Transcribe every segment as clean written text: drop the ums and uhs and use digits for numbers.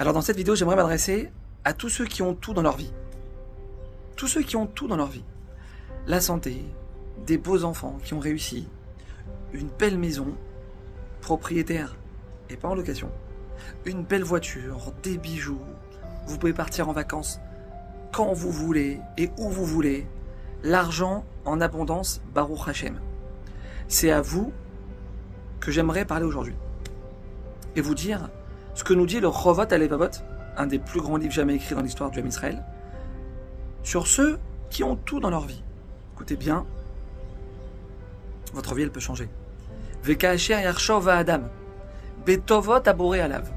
Alors dans cette vidéo, j'aimerais m'adresser à tous ceux qui ont tout dans leur vie. Tous ceux qui ont tout dans leur vie. La santé, des beaux enfants qui ont réussi, une belle maison, propriétaire et pas en location, une belle voiture, des bijoux, vous pouvez partir en vacances quand vous voulez et où vous voulez, l'argent en abondance, Baruch Hashem. C'est à vous que j'aimerais parler aujourd'hui et vous dire ce que nous dit le Chovot HaLevavot, un des plus grands livres jamais écrits dans l'histoire du Ham Israël, sur ceux qui ont tout dans leur vie. Écoutez bien, votre vie elle peut changer. Veka'asher yarshov ha'adam, betovot haboré alav.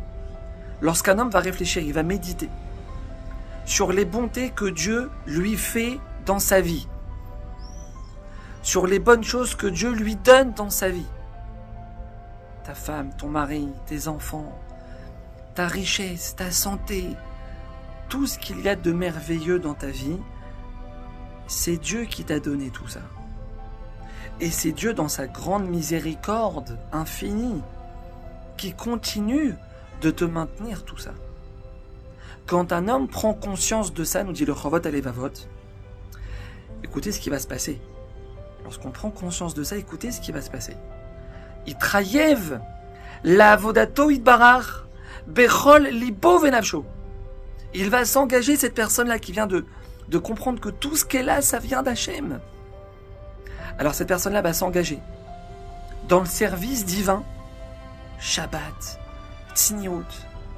Lorsqu'un homme va réfléchir, il va méditer sur les bontés que Dieu lui fait dans sa vie, sur les bonnes choses que Dieu lui donne dans sa vie. Ta femme, ton mari, tes enfants, ta richesse, ta santé, tout ce qu'il y a de merveilleux dans ta vie, c'est Dieu qui t'a donné tout ça. Et c'est Dieu dans sa grande miséricorde infinie qui continue de te maintenir tout ça. Quand un homme prend conscience de ça, nous dit le Chovot HaLevavot, écoutez ce qui va se passer. Lorsqu'on prend conscience de ça, écoutez ce qui va se passer. Itrayev la avodato itbarach bechol libo venavsho. Il va s'engager, cette personne-là qui vient de comprendre que tout ce qu'elle a, ça vient d'Hachem. Alors cette personne-là va s'engager dans le service divin, Shabbat, Tzniut,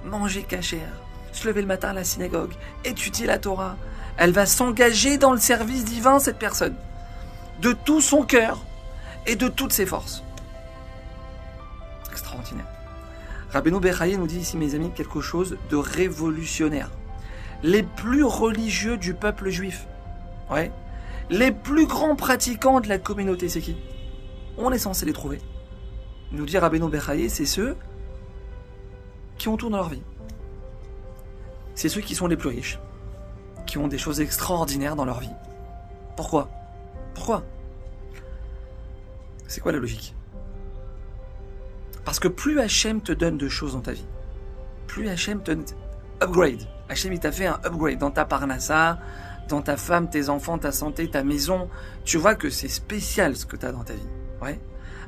manger kasher, se lever le matin à la synagogue, étudier la Torah. Elle va s'engager dans le service divin, cette personne, de tout son cœur et de toutes ses forces. Extraordinaire. Rabbeinu Bechaye nous dit ici, mes amis, quelque chose de révolutionnaire. Les plus religieux du peuple juif, ouais, les plus grands pratiquants de la communauté, c'est qui? On est censé les trouver. Nous dit Rabbeinu Bechaye, c'est ceux qui ont tout dans leur vie. C'est ceux qui sont les plus riches, qui ont des choses extraordinaires dans leur vie. Pourquoi? Pourquoi? C'est quoi la logique? Parce que plus Hachem te donne de choses dans ta vie, plus Hachem te upgrade. Hachem il t'a fait un upgrade dans ta parnassa, dans ta femme, tes enfants, ta santé, ta maison. Tu vois que c'est spécial ce que tu as dans ta vie. Ouais.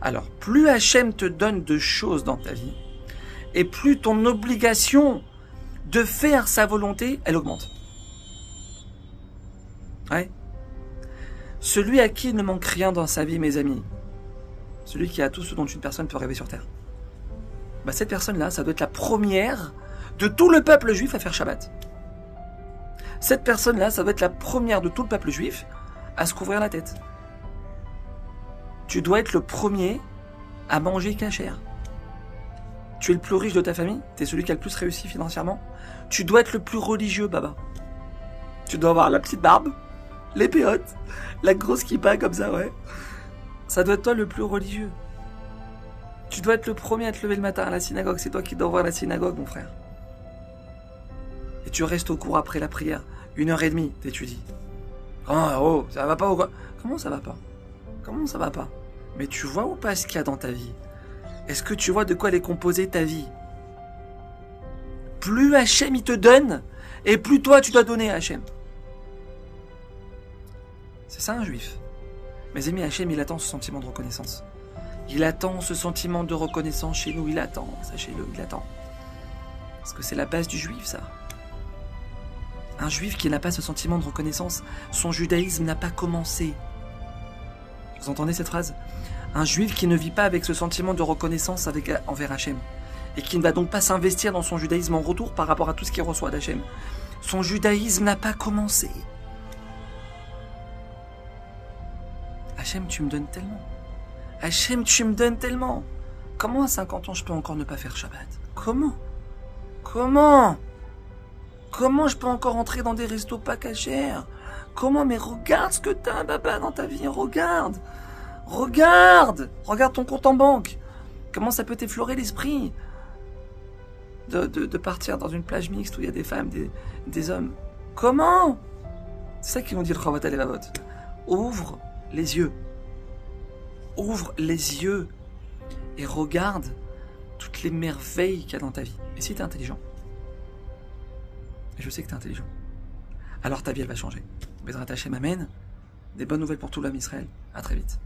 Alors, plus Hachem te donne de choses dans ta vie, et plus ton obligation de faire sa volonté, elle augmente. Ouais. Celui à qui il ne manque rien dans sa vie, mes amis, celui qui a tout ce dont une personne peut rêver sur terre, bah cette personne-là, ça doit être la première de tout le peuple juif à faire Shabbat. Cette personne-là, ça doit être la première de tout le peuple juif à se couvrir la tête. Tu dois être le premier à manger kasher. Tu es le plus riche de ta famille, tu es celui qui a le plus réussi financièrement. Tu dois être le plus religieux, Baba. Tu dois avoir la petite barbe, les péotes, la grosse kippa comme ça, ouais. Ça doit être toi le plus religieux. Tu dois être le premier à te lever le matin à la synagogue. C'est toi qui dois ouvrir la synagogue, mon frère. Et tu restes au cours après la prière. 1h30, t'étudies. Oh, ça va pas ou quoi? Comment ça va pas? Comment ça va pas? Mais tu vois ou pas ce qu'il y a dans ta vie? Est-ce que tu vois de quoi elle est composée ta vie? Plus Hachem il te donne, et plus toi tu dois donner à Hachem. C'est ça un juif. Mes amis, Hachem il attend ce sentiment de reconnaissance. Il attend ce sentiment de reconnaissance chez nous, il attend, sachez-le, il attend. Parce que c'est la base du juif, ça. Un juif qui n'a pas ce sentiment de reconnaissance, son judaïsme n'a pas commencé. Vous entendez cette phrase? Un juif qui ne vit pas avec ce sentiment de reconnaissance envers Hachem, et qui ne va donc pas s'investir dans son judaïsme en retour par rapport à tout ce qu'il reçoit d'Hachem. Son judaïsme n'a pas commencé. Hachem, tu me donnes tellement. Hachem, tu me donnes tellement. Comment à 50 ans je peux encore ne pas faire Shabbat? Comment je peux encore entrer dans des restos pas cachers? Comment? Mais regarde ce que t'as, Baba, dans ta vie. Regarde ton compte en banque. Comment ça peut t'effleurer l'esprit de partir dans une plage mixte où il y a des femmes, des hommes? Comment? C'est ça qu'ils nous dit le Chovot HaLevavot. Ouvre les yeux. Ouvre les yeux et regarde toutes les merveilles qu'il y a dans ta vie. Et si tu es intelligent, Et je sais que tu es intelligent. Alors ta vie, elle va changer. Bezrat Hashem, amen. Des bonnes nouvelles pour tout l'homme Israël. À très vite.